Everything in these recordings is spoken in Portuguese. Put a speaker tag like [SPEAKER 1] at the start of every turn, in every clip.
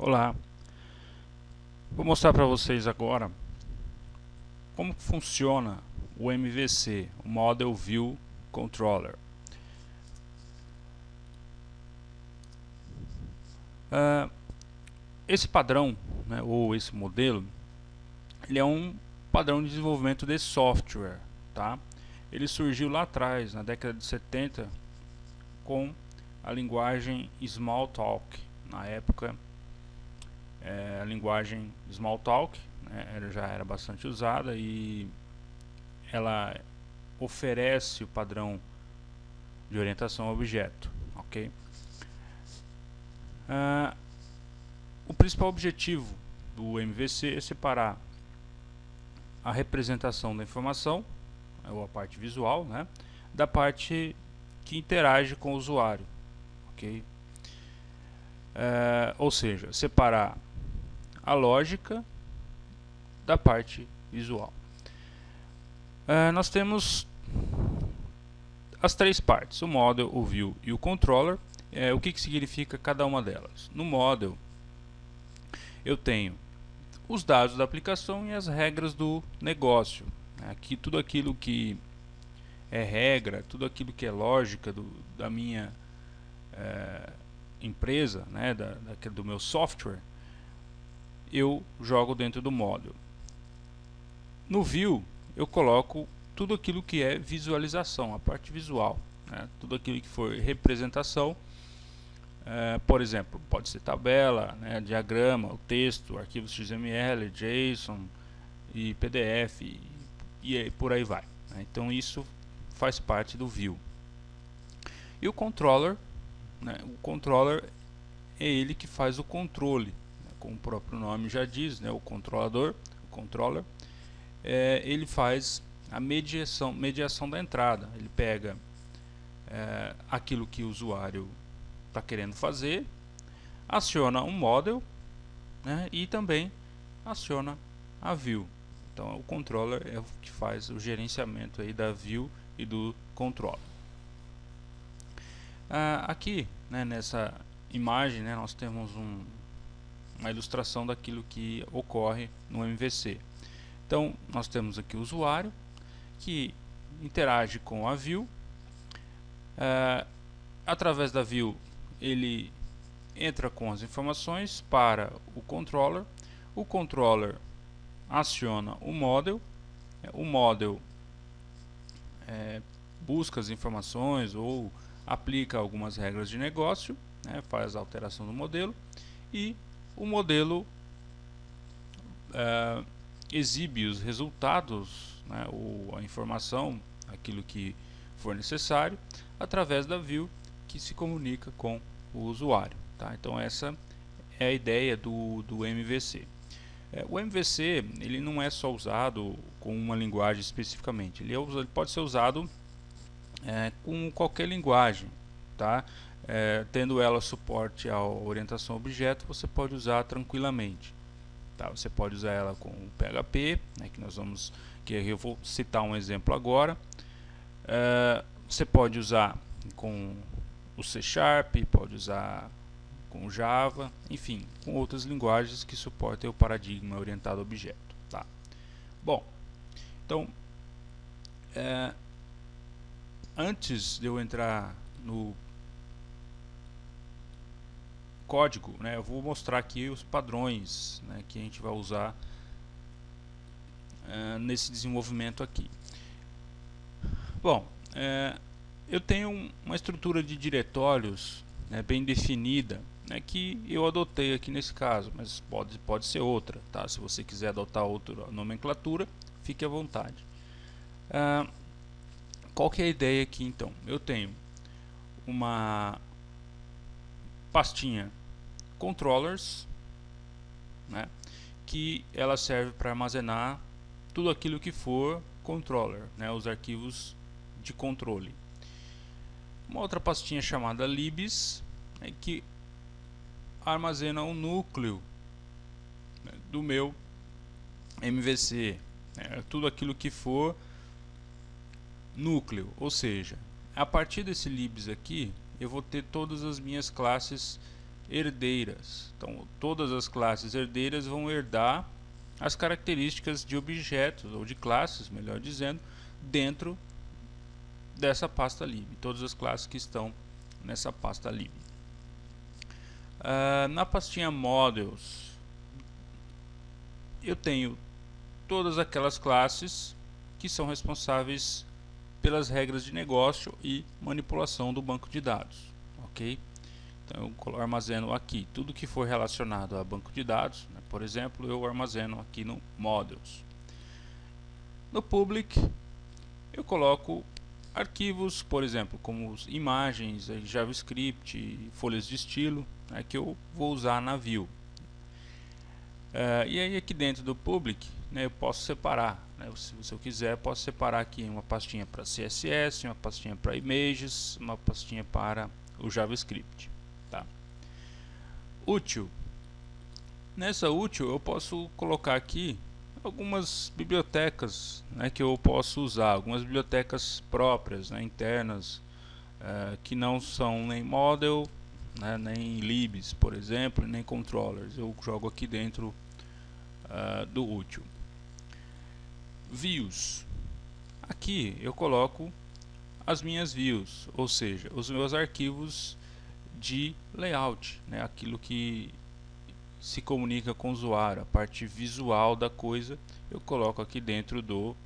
[SPEAKER 1] Olá, vou mostrar para vocês agora como funciona o MVC, o Model View Controller. Esse padrão, né, ou esse modelo, ele é um padrão de desenvolvimento de software, tá? Ele surgiu lá atrás, na década de 70, com a linguagem Smalltalk. Na época, a linguagem Smalltalk, né, já era bastante usada e ela oferece o padrão de orientação a objeto, ok? O principal objetivo do MVC é separar a representação da informação, ou a parte visual, né, da parte que interage com o usuário, ok? Ou seja, separar a lógica da parte visual. Nós temos as três partes, o model, o view e o controller. O que significa cada uma delas? No model, eu tenho os dados da aplicação e as regras do negócio. Aqui tudo aquilo que é regra, tudo aquilo que é lógica da minha empresa, né, do meu software, eu jogo dentro do model. No view, eu coloco tudo aquilo que é visualização, a parte visual, né, tudo aquilo que for representação. Por exemplo, pode ser tabela, né, diagrama, o texto, arquivos XML, JSON e PDF e por aí vai, né? Então isso faz parte do view. E o controller, né, o controller é ele que faz o controle, né, como o próprio nome já diz, né, o controlador, o controller, ele faz a mediação da entrada. Ele pega aquilo que o usuário está querendo fazer, aciona um model, né, e também aciona a view. Então o controller é o que faz o gerenciamento aí da view e do controller. Aqui, né, nessa imagem, né, nós temos uma ilustração daquilo que ocorre no MVC. Então nós temos aqui o usuário que interage com a view. Através da view ele entra com as informações para o controller aciona o model busca as informações ou aplica algumas regras de negócio, né, faz a alteração do modelo e o modelo exibe os resultados, né, ou a informação, aquilo que for necessário, através da view que se comunica com o usuário, tá? Então essa é a ideia do MVC. O MVC ele não é só usado com uma linguagem especificamente, ele pode ser usado com qualquer linguagem, tá? Tendo ela suporte à orientação a objeto, você pode usar tranquilamente, tá? Você pode usar ela com o PHP, né, que eu vou citar um exemplo agora. Você pode usar com o C#, pode usar com o Java, enfim, com outras linguagens que suportem o paradigma orientado a objeto, tá? Bom, então antes de eu entrar no código, né, eu vou mostrar aqui os padrões, né, que a gente vai usar nesse desenvolvimento aqui. Bom, eu tenho uma estrutura de diretórios, né, bem definida, né, que eu adotei aqui nesse caso, mas pode ser outra, tá? Se você quiser adotar outra nomenclatura, fique à vontade. Qual que é a ideia aqui então? Eu tenho uma pastinha controllers, né, que ela serve para armazenar tudo aquilo que for controller, né, os arquivos de controle. Uma outra pastinha chamada libs, né, que armazena o núcleo, né, do meu MVC, né, tudo aquilo que for núcleo, ou seja, a partir desse libs aqui eu vou ter todas as minhas classes herdeiras. Então, todas as classes herdeiras vão herdar as características de objetos, ou de classes, melhor dizendo, dentro dessa pasta lib. Todas as classes que estão nessa pasta lib. Na pastinha models, eu tenho todas aquelas classes que são responsáveis pelas regras de negócio e manipulação do banco de dados, ok? Então eu armazeno aqui tudo que for relacionado a banco de dados, né? Por exemplo, eu armazeno aqui no models. No public eu coloco arquivos, por exemplo, como imagens, JavaScript, folhas de estilo, né, que eu vou usar na view. E aí aqui dentro do public, né, eu posso separar, né, se eu quiser, posso separar aqui uma pastinha para CSS, uma pastinha para images, uma pastinha para o JavaScript. Tá? Útil. Nessa útil eu posso colocar aqui algumas bibliotecas, né, que eu posso usar, algumas bibliotecas próprias, né, internas, que não são nem model, né, nem libs, por exemplo, nem controllers. Eu jogo aqui dentro do útil. Views. Aqui eu coloco as minhas views, ou seja, os meus arquivos de layout, né, aquilo que se comunica com o usuário, a parte visual da coisa, eu coloco aqui dentro do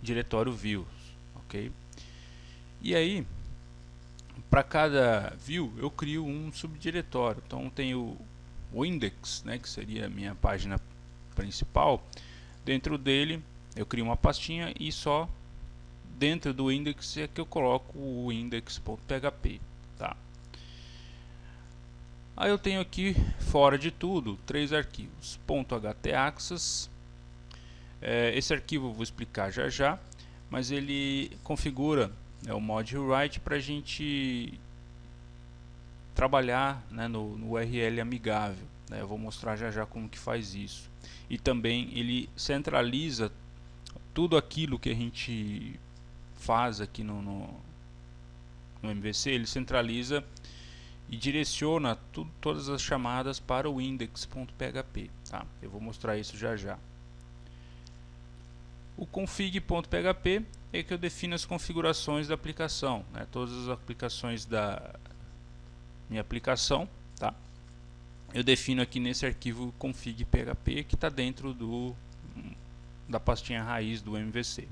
[SPEAKER 1] diretório views, ok? E aí, para cada view, eu crio um subdiretório. Então, tenho o index, né, que seria a minha página principal. Dentro dele, eu crio uma pastinha e só dentro do index é que eu coloco o index.php, tá? Aí eu tenho aqui, fora de tudo, 3 arquivos. .htaccess, esse arquivo eu vou explicar já já, mas ele configura, né, o mod write para a gente trabalhar, né, no URL amigável, né? Eu vou mostrar já já como que faz isso. E também ele centraliza tudo aquilo que a gente faz aqui no MVC, ele centraliza e direciona todas as chamadas para o index.php, tá? Eu vou mostrar isso já já. O config.php é que eu defino as configurações da aplicação, né? Todas as aplicações da minha aplicação, tá? Eu defino aqui nesse arquivo config.php que está dentro da pastinha raiz do MVC.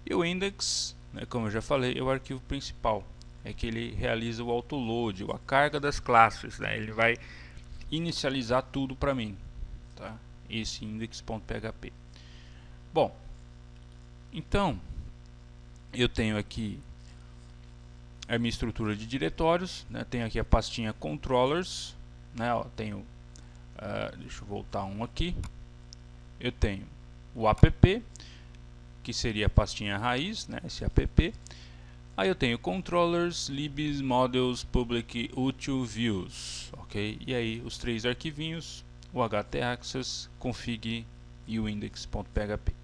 [SPEAKER 1] E o index, né, como eu já falei, é o arquivo principal. É que ele realiza o autoload, a carga das classes, né? Ele vai inicializar tudo para mim, tá? Esse index.php. Bom, então eu tenho aqui a minha estrutura de diretórios, né? Tenho aqui a pastinha controllers, né? Ó, tenho, deixa eu voltar um aqui. Eu tenho o app, que seria a pastinha raiz, né? Esse app. Aí eu tenho controllers, libs, models, public, util, views, ok? E aí os 3 arquivinhos, o htaccess, config e o index.php.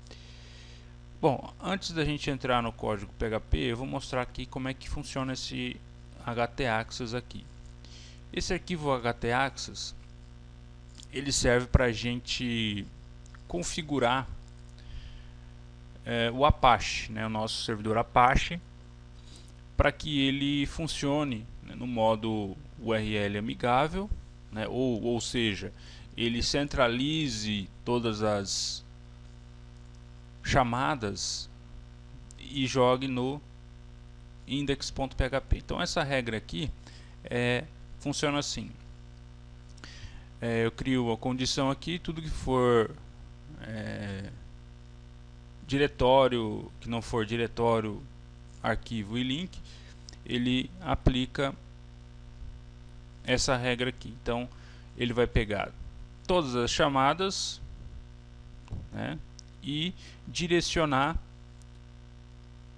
[SPEAKER 1] Bom, antes da gente entrar no código PHP, eu vou mostrar aqui como é que funciona esse htaccess aqui. Esse arquivo htaccess, ele serve para a gente configurar o Apache, né? O nosso servidor Apache, para que ele funcione, né, no modo URL amigável, né, ou seja, ele centralize todas as chamadas e jogue no index.php. Então essa regra aqui funciona assim. Eu crio a condição aqui, tudo que for diretório, que não for diretório, arquivo e link, ele aplica essa regra aqui. Então ele vai pegar todas as chamadas, né, e direcionar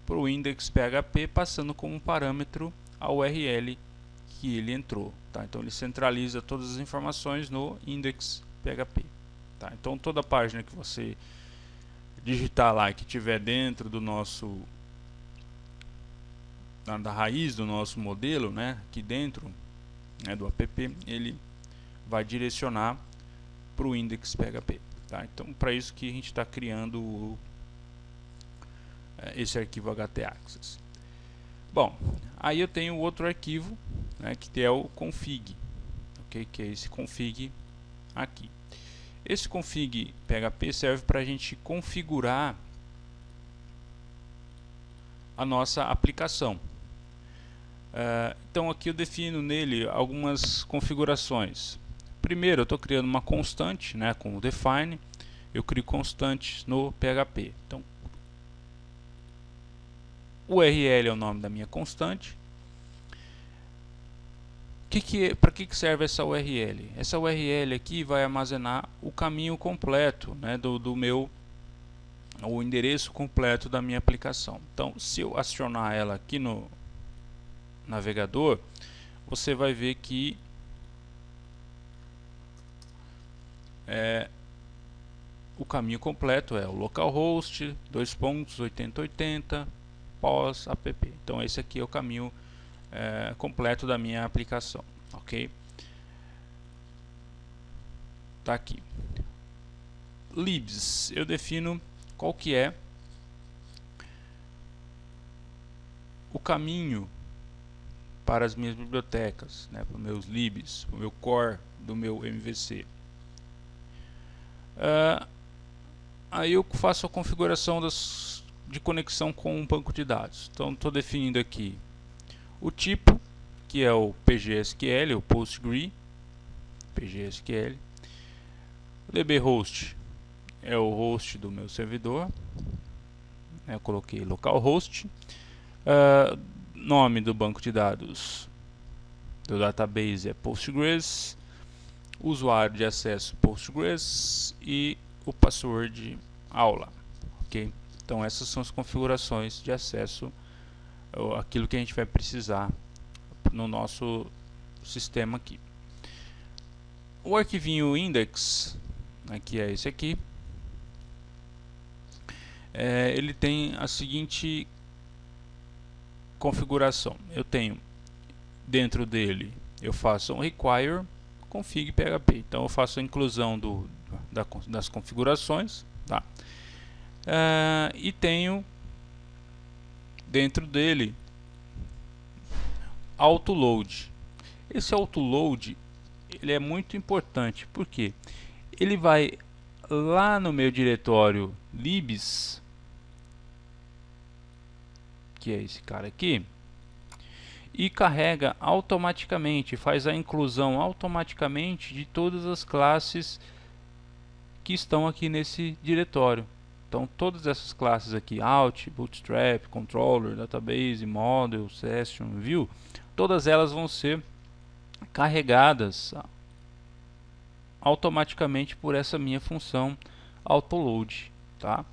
[SPEAKER 1] para o index.php, passando como parâmetro a URL que ele entrou, tá? Então ele centraliza todas as informações no index.php, tá? Então toda página que você digitar lá que tiver dentro do nosso da raiz do nosso modelo, né, aqui dentro, né, do app, ele vai direcionar para o index PHP. Tá? Então, para isso que a gente está criando esse arquivo htaccess. Bom, aí eu tenho outro arquivo, né, que é o config, okay? Que é esse config aqui. Esse config PHP serve para a gente configurar a nossa aplicação. Então aqui eu defino nele algumas configurações. Primeiro eu estou criando uma constante, né, com o define. Eu crio constantes no PHP. Então URL é o nome da minha constante. Para que serve essa URL? Essa URL aqui vai armazenar o caminho completo, né, o endereço completo da minha aplicação. Então, se eu acionar ela aqui no navegador, você vai ver que o caminho completo é o localhost 2.8080 pós app. Então esse aqui é o caminho completo da minha aplicação, ok? Tá aqui. Libs, eu defino qual que é o caminho para as minhas bibliotecas, né, para os meus libs, para o meu core do meu MVC. Aí eu faço a configuração de conexão com um banco de dados. Então estou definindo aqui o tipo, que é o PGSQL, o Postgre, PGSQL. O dbhost é o host do meu servidor. Eu coloquei localhost. Nome do banco de dados do database é Postgres. Usuário de acesso Postgres e o password aula, ok? Então essas são as configurações de acesso, aquilo que a gente vai precisar no nosso sistema aqui. O arquivinho index, que é esse aqui, ele tem a seguinte configuração. Eu tenho dentro dele, eu faço um require config PHP. Então eu faço a inclusão das configurações, tá? E tenho dentro dele autoload. Esse autoload ele é muito importante porque ele vai lá no meu diretório libs, que é esse cara aqui, e carrega automaticamente, faz a inclusão automaticamente de todas as classes que estão aqui nesse diretório. Então todas essas classes aqui, Alt, Bootstrap, Controller, Database, Model, Session, View, todas elas vão ser carregadas automaticamente por essa minha função autoload, tá?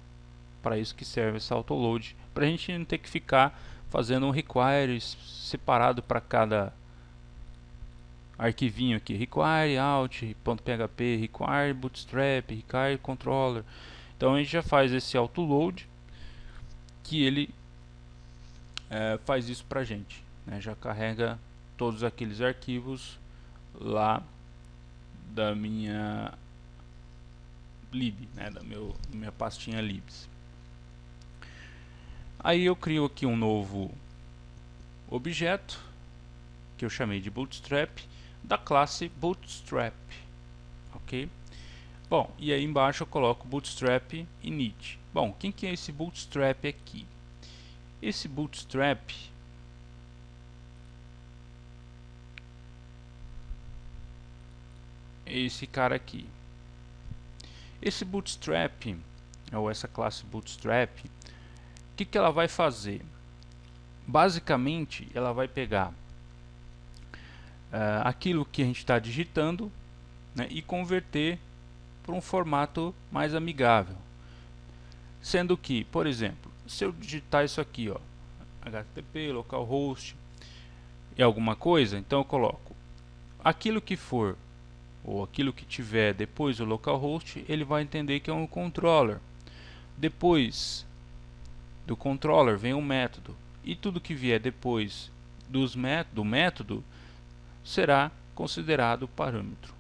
[SPEAKER 1] Para isso que serve essa autoload, para a gente não ter que ficar fazendo um require separado para cada arquivinho aqui, require alt.php, require bootstrap, require controller. Então a gente já faz esse autoload, que ele faz isso pra gente, né? Já carrega todos aqueles arquivos lá da minha lib, né? Da minha pastinha libs. Aí eu crio aqui um novo objeto que eu chamei de Bootstrap, da classe Bootstrap, ok? Bom, e aí embaixo eu coloco Bootstrap init. Bom, quem que é esse Bootstrap aqui? Esse Bootstrap é esse cara aqui. Esse Bootstrap, ou essa classe Bootstrap, o que ela vai fazer? Basicamente, ela vai pegar aquilo que a gente está digitando, né, e converter para um formato mais amigável. Sendo que, por exemplo, se eu digitar isso aqui, ó, http localhost e alguma coisa, então eu coloco aquilo que for ou aquilo que tiver depois do localhost, ele vai entender que é um controller. Depois do controller vem um método, e tudo que vier depois do método será considerado parâmetro,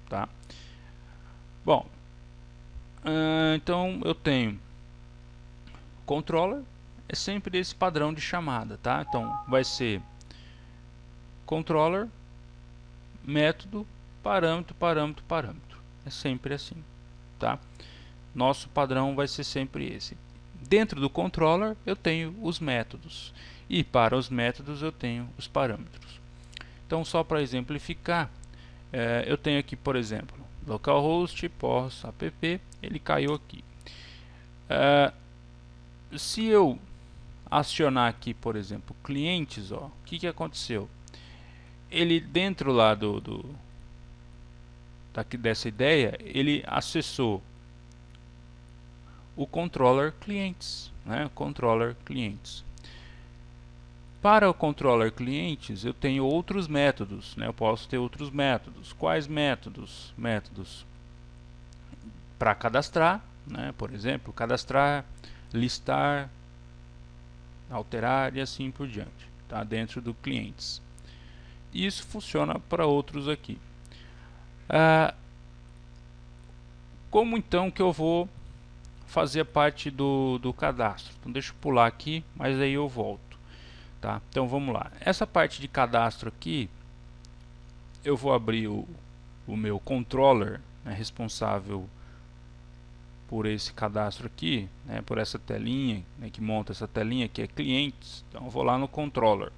[SPEAKER 1] tá? Bom, então eu tenho controller, é sempre esse padrão de chamada, tá? Então vai ser controller, método, parâmetro, parâmetro, parâmetro. É sempre assim, tá? Nosso padrão vai ser sempre esse. Dentro do controller eu tenho os métodos e para os métodos eu tenho os parâmetros. Então, só para exemplificar, eu tenho aqui, por exemplo, localhost pos app, ele caiu aqui. Se eu acionar aqui, por exemplo, clientes, ó, o que aconteceu? Ele dentro lá dessa ideia, ele acessou o controller clientes, né? Controller clientes. Para o controller clientes, eu tenho outros métodos, né? Eu posso ter outros métodos. Quais métodos? Métodos para cadastrar, né? Por exemplo, cadastrar, listar, alterar e assim por diante, tá? Dentro do clientes. Isso funciona para outros aqui. Como então que eu vou fazer parte do cadastro? Então deixa eu pular aqui, mas aí eu volto, tá? Então vamos lá. Essa parte de cadastro aqui, eu vou abrir o meu controller, né, responsável por esse cadastro aqui, né, por essa telinha, né, que monta essa telinha que é clientes. Então eu vou lá no controllers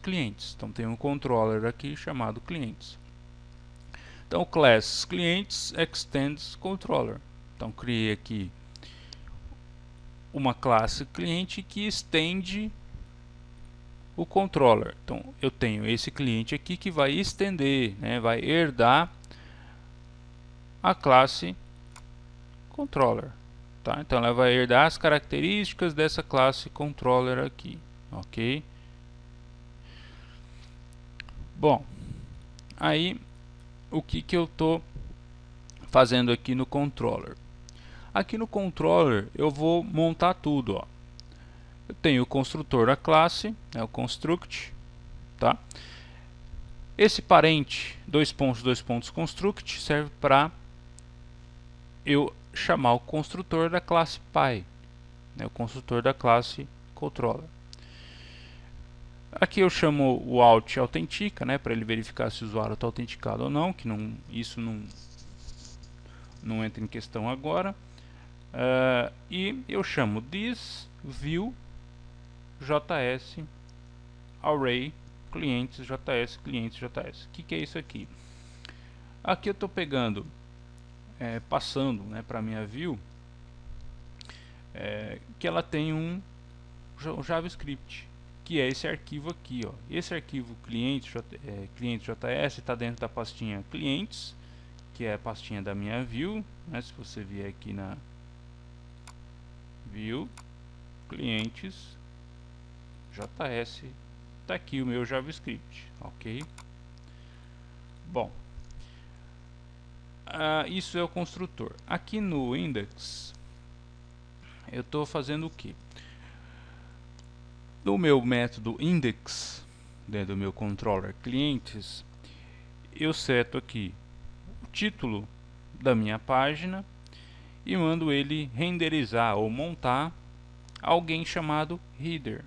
[SPEAKER 1] clientes. Então tem um controller aqui chamado clientes. Então class clientes extends controller. Então criei aqui uma classe cliente que estende o controller. Então eu tenho esse cliente aqui que vai estender, né, vai herdar a classe controller, tá? Então ela vai herdar as características dessa classe controller aqui, ok? Bom, aí o que eu estou fazendo aqui no controller? Aqui no controller eu vou montar tudo, ó. Eu tenho o construtor da classe, né, o construct, tá? Esse parente dois pontos construct serve para eu chamar o construtor da classe Py, né, o construtor da classe controller. Aqui eu chamo o out autentica, né, para ele verificar se o usuário está autenticado ou não, que isso não entra em questão agora. E eu chamo this view js array clientes js clientes js. O que é isso aqui? Aqui eu estou pegando, passando, né, para minha view, que ela tem um JavaScript, que é esse arquivo aqui, ó. Esse arquivo clientes.js está dentro da pastinha clientes, que é a pastinha da minha view, né? Se você vier aqui na view clientes JS, está aqui o meu JavaScript, ok? Bom, isso é o construtor. Aqui no index eu estou fazendo o que? No meu método index, dentro do meu controller clientes, eu seto aqui o título da minha página e mando ele renderizar ou montar alguém chamado header.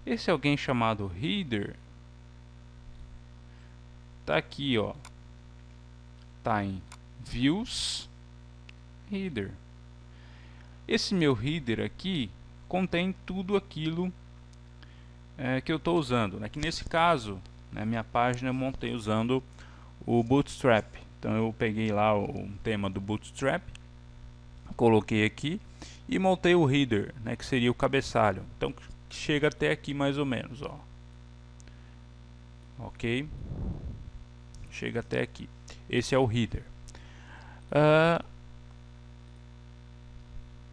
[SPEAKER 1] Esse alguém chamado header tá aqui, ó, tá em views header. Esse meu header aqui contém tudo aquilo que eu estou usando, né? Que nesse caso, na minha página eu montei usando o Bootstrap. Então eu peguei lá o tema do Bootstrap, coloquei aqui e montei o header, né, que seria o cabeçalho. Então chega até aqui mais ou menos, ó. Ok? Chega até aqui. Esse é o header.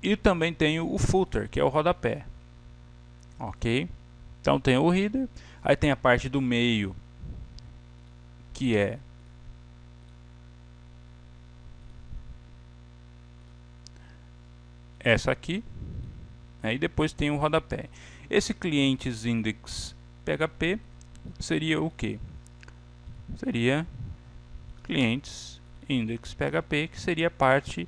[SPEAKER 1] E também tenho o footer, que é o rodapé. Ok? Então tem o header, aí tem a parte do meio, que é essa aqui, né, e depois tem o rodapé. Esse clientes index PHP seria o que? Seria clientes index PHP, que seria a parte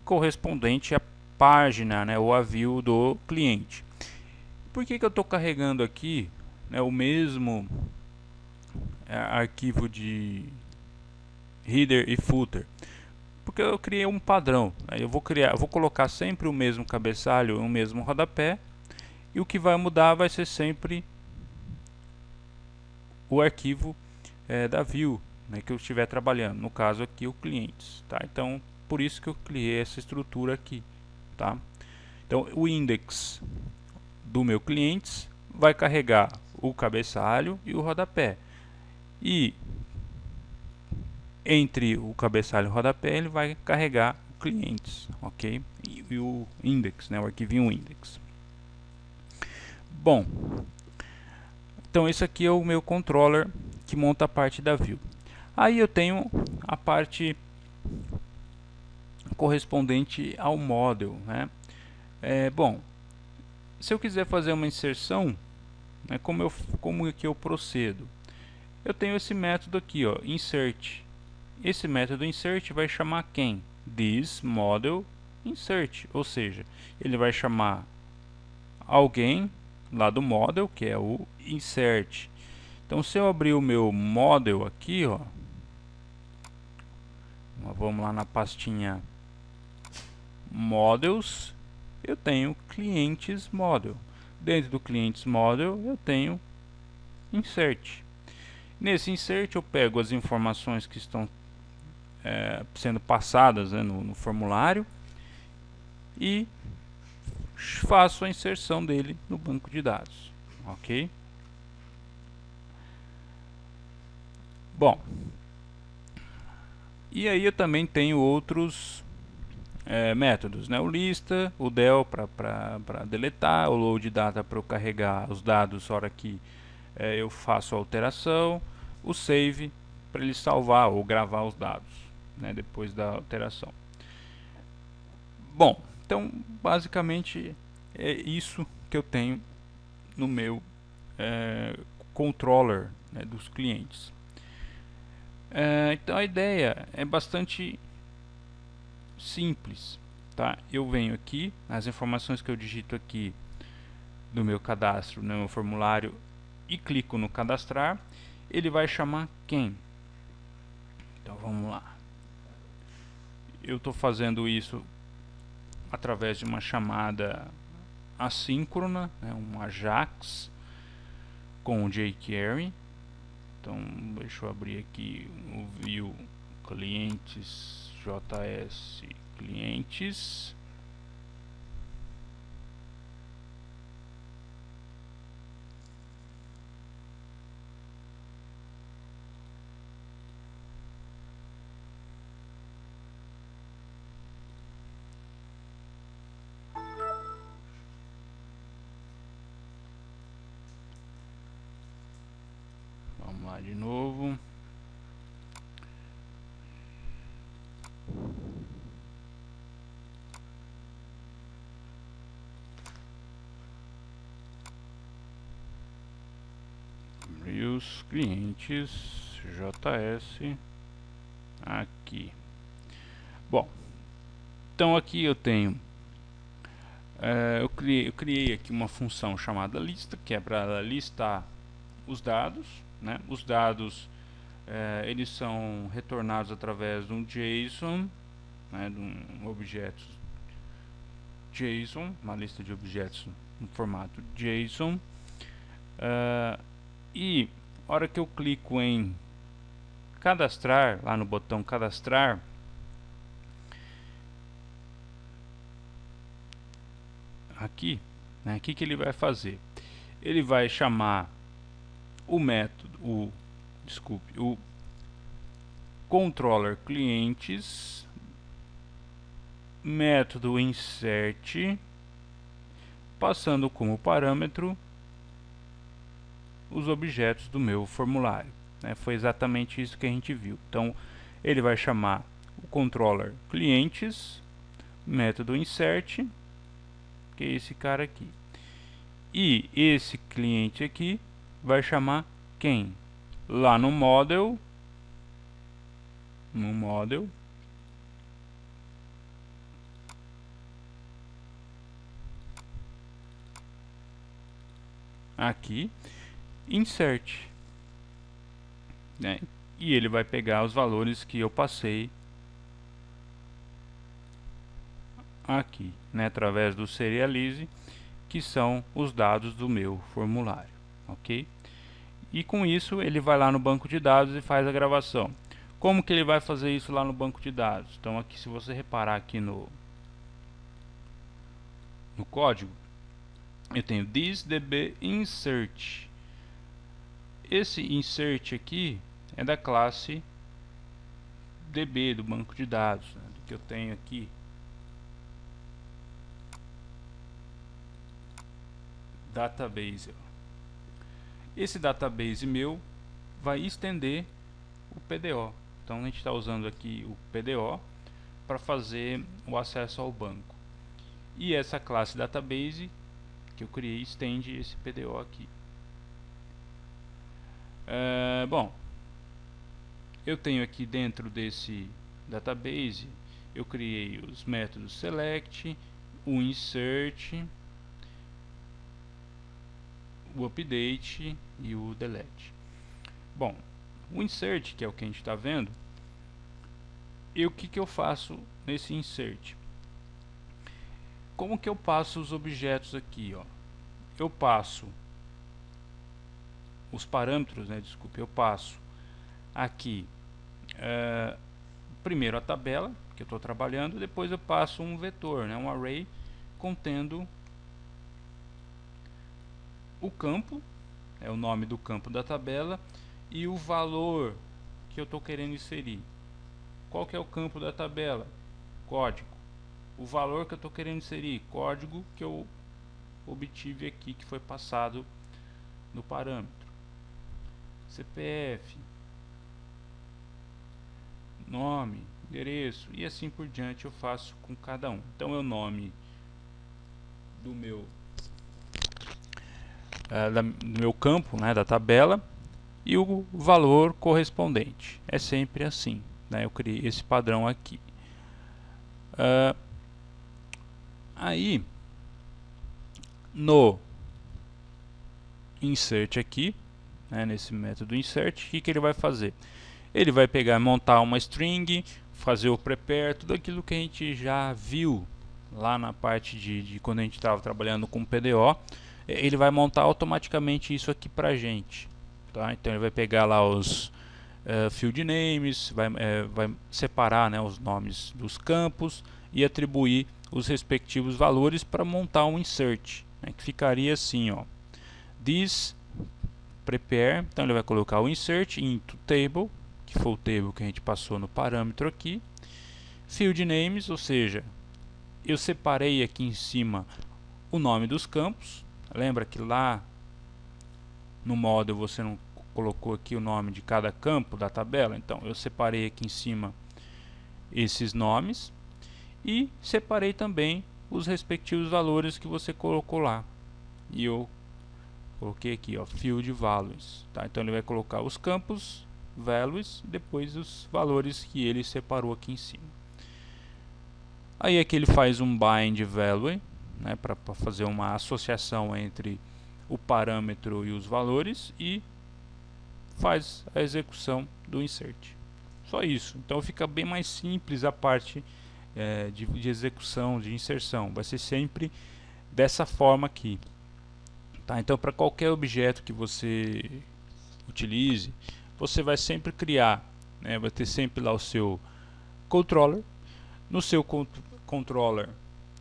[SPEAKER 1] correspondente à página, né, ou a view do cliente. Por que eu estou carregando aqui, né, o mesmo arquivo de header e footer? Porque eu criei um padrão, né? Eu vou colocar sempre o mesmo cabeçalho, o mesmo rodapé, e o que vai mudar vai ser sempre o arquivo da view, né, que eu estiver trabalhando, no caso aqui o clientes, tá? Então por isso que eu criei essa estrutura aqui, tá? Então o index do meu clientes vai carregar o cabeçalho e o rodapé, e entre o cabeçalho e o rodapé ele vai carregar o clientes, ok? E o index, né, o arquivinho index. Bom, então esse aqui é o meu controller que monta a parte da view. Aí eu tenho a parte correspondente ao model, né? Bom, se eu quiser fazer uma inserção, né, como que eu procedo? Eu tenho esse método aqui, ó, insert. Esse método insert vai chamar quem? This model insert, ou seja, ele vai chamar alguém lá do model, que é o insert. Então se eu abrir o meu model aqui, ó, vamos lá na pastinha models, eu tenho clientes model. Dentro do clientes model eu tenho insert. Nesse insert eu pego as informações que estão sendo passadas, né, no formulário, e faço a inserção dele no banco de dados, ok? Bom, e aí eu também tenho outros métodos, né? O lista, o del para deletar, o load data para eu carregar os dados na hora que eu faço a alteração, o save para ele salvar ou gravar os dados, né, depois da alteração. Bom, então basicamente é isso que eu tenho no meu controller, né, dos clientes. Então a ideia é bastante simples, tá? Eu venho aqui, as informações que eu digito aqui do meu cadastro, no meu formulário, e clico no cadastrar, ele vai chamar quem? Então vamos lá. Eu estou fazendo isso através de uma chamada assíncrona, né, um AJAX com o jQuery. Então deixa eu abrir aqui o view clientes, JS clientes. Vamos lá de novo. E os clientes JS aqui. Bom, então aqui eu tenho eu criei aqui uma função chamada lista, que é para listar os dados, né? Os dados eles são retornados através de um JSON, né, de um objeto JSON, uma lista de objetos no formato JSON. E a hora que eu clico em cadastrar, lá no botão cadastrar, aqui, né, o que ele vai fazer? Ele vai chamar o método, o controller clientes, método insert, passando como parâmetro os objetos do meu formulário, né? Foi exatamente isso que a gente viu. Então ele vai chamar o controller clientes, método insert, que é esse cara aqui. E esse cliente aqui vai chamar quem? Lá no model, aqui, insert, né? E ele vai pegar os valores que eu passei aqui, né, através do serialize, que são os dados do meu formulário, ok? E com isso ele vai lá no banco de dados e faz a gravação. Como que ele vai fazer isso lá no banco de dados? Então aqui, se você reparar aqui no código, eu tenho this db insert. Esse insert aqui é da classe db do banco de dados, né, do que eu tenho aqui. Database. Esse database meu vai estender o PDO. Então a gente está usando aqui o PDO para fazer o acesso ao banco. E essa classe database que eu criei estende esse PDO aqui. Bom, eu tenho aqui dentro desse database, eu criei os métodos select, o insert, o update e o delete. Bom, o insert, que é o que a gente está vendo, e o que eu faço nesse insert? Como que eu passo os objetos aqui, ó? Eu passo os parâmetros, né? Desculpe, eu passo aqui primeiro a tabela que eu estou trabalhando, depois eu passo um vetor, né? Um array contendo o campo, é o nome do campo da tabela, e o valor que eu estou querendo inserir. Qual que é o campo da tabela? Código. O valor que eu estou querendo inserir, código que eu obtive aqui, que foi passado no parâmetro. CPF, nome, endereço e assim por diante eu faço com cada um. Então é o nome do meu do meu campo, né, da tabela, e o valor correspondente. É sempre assim, né? Eu criei esse padrão aqui. Aí no insert aqui, né, nesse método insert, o que ele vai fazer? Ele vai pegar, montar uma string, fazer o prepare, tudo aquilo que a gente já viu lá na parte de quando a gente estava trabalhando com PDO. Ele vai montar automaticamente isso aqui pra gente, tá? Então ele vai pegar lá os field names, vai separar, né, os nomes dos campos e atribuir os respectivos valores para montar um insert, né, que ficaria assim, ó, this prepare. Então ele vai colocar o insert into table, que foi o table que a gente passou no parâmetro aqui, field names, ou seja, eu separei aqui em cima o nome dos campos. Lembra que lá no model você não colocou aqui o nome de cada campo da tabela? Então eu separei aqui em cima esses nomes e separei também os respectivos valores que você colocou lá. E eu coloquei aqui, ó, field values, tá? Então ele vai colocar os campos values, depois os valores que ele separou aqui em cima. Aí aqui ele faz um bind value, né, para fazer uma associação entre o parâmetro e os valores, e faz a execução do insert. Só isso. Então fica bem mais simples a parte de execução, de inserção. Vai ser sempre dessa forma aqui, tá? Então para qualquer objeto que você utilize, você vai sempre criar, né, vai ter sempre lá o seu controller. No seu controller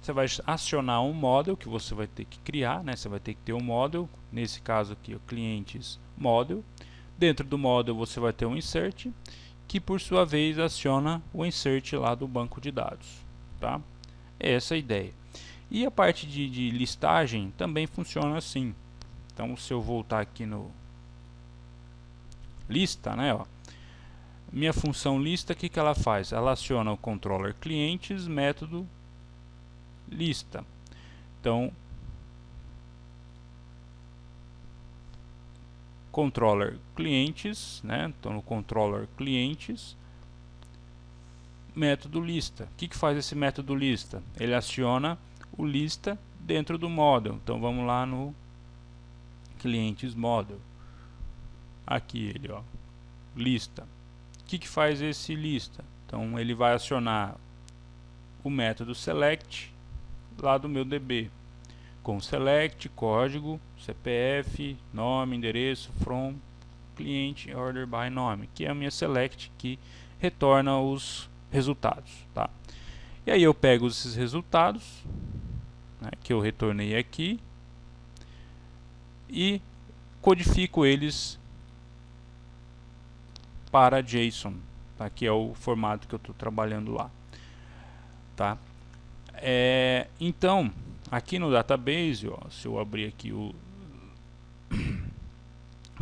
[SPEAKER 1] você vai acionar um model que você vai ter que criar, né? Você vai ter que ter um model, nesse caso aqui o clientes model. Dentro do model você vai ter um insert, que por sua vez aciona o insert lá do banco de dados, tá? Essa é a ideia. E a parte de listagem também funciona assim. Então se eu voltar aqui no lista, né, ó, minha função lista, o que ela faz? Ela aciona o controller clientes método lista. Então, controller clientes, né? Então no controller clientes, método lista. O que faz esse método lista? Ele aciona o lista dentro do model. Então vamos lá no clientes model. Aqui ele, ó, lista. O que faz esse lista? Então ele vai acionar o método select lá do meu DB, com select, código, CPF, nome, endereço, from, cliente, order by nome, que é a minha select que retorna os resultados, tá? E aí eu pego esses resultados, né, que eu retornei aqui, e codifico eles para JSON, tá? Que é o formato que eu estou trabalhando lá, tá? Então aqui no database, ó, se eu abrir aqui o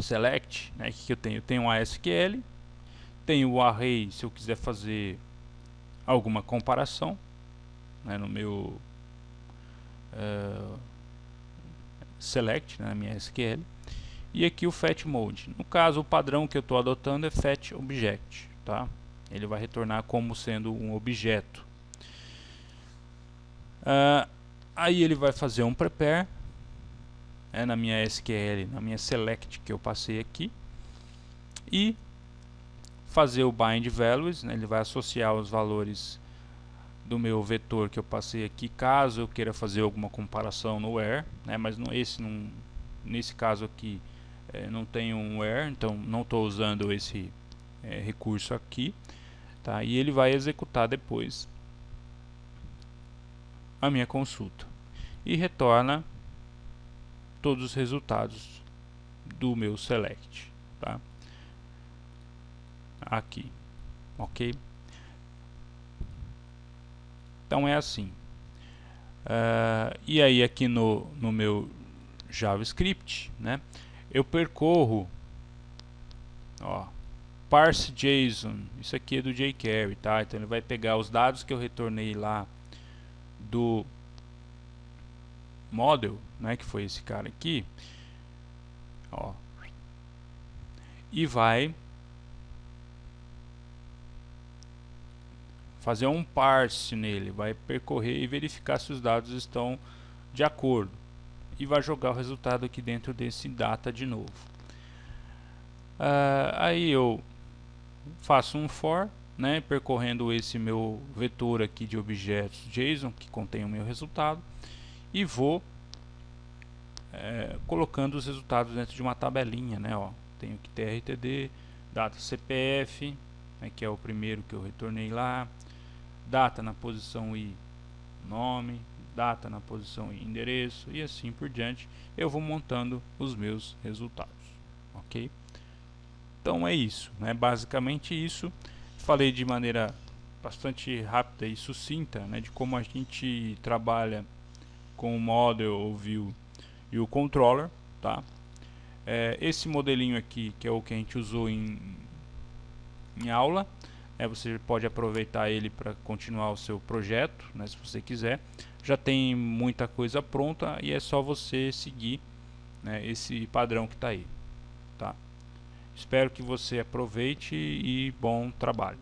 [SPEAKER 1] select, né, que eu tenho? Eu tenho um ASQL, tenho o array se eu quiser fazer alguma comparação, né, no meu select, né, na minha SQL, e aqui o fetch mode. No caso, o padrão que eu estou adotando é fetch object, tá? Ele vai retornar como sendo um objeto. Aí ele vai fazer um prepare, na minha SQL, na minha select que eu passei aqui, e fazer o bind values, né? Ele vai associar os valores do meu vetor que eu passei aqui, caso eu queira fazer alguma comparação no where, né? Mas nesse caso aqui não tem um where, então não estou usando esse recurso aqui, tá? E ele vai executar depois a minha consulta e retorna todos os resultados do meu select, tá? Aqui, ok? Então é assim. E aí aqui no meu JavaScript, né, eu percorro, ó, parse JSON, isso aqui é do jQuery, tá? Então ele vai pegar os dados que eu retornei lá do model, né, que foi esse cara aqui, ó, e vai fazer um parse nele, vai percorrer e verificar se os dados estão de acordo, e vai jogar o resultado aqui dentro desse data de novo. Aí eu faço um for, né, percorrendo esse meu vetor aqui de objetos JSON que contém o meu resultado, e vou colocando os resultados dentro de uma tabelinha, né, ó. Tenho aqui TRTD, data CPF, né, que é o primeiro que eu retornei lá, data na posição I, nome, data na posição I, endereço, e assim por diante. Eu vou montando os meus resultados, ok? Então é isso, né? Basicamente isso. Falei de maneira bastante rápida e sucinta, né, de como a gente trabalha com o model, o view e o controller, tá? Esse modelinho aqui, que é o que a gente usou em aula, você pode aproveitar ele para continuar o seu projeto, né, se você quiser. Já tem muita coisa pronta e é só você seguir, né, esse padrão que está aí, tá? Espero que você aproveite e bom trabalho.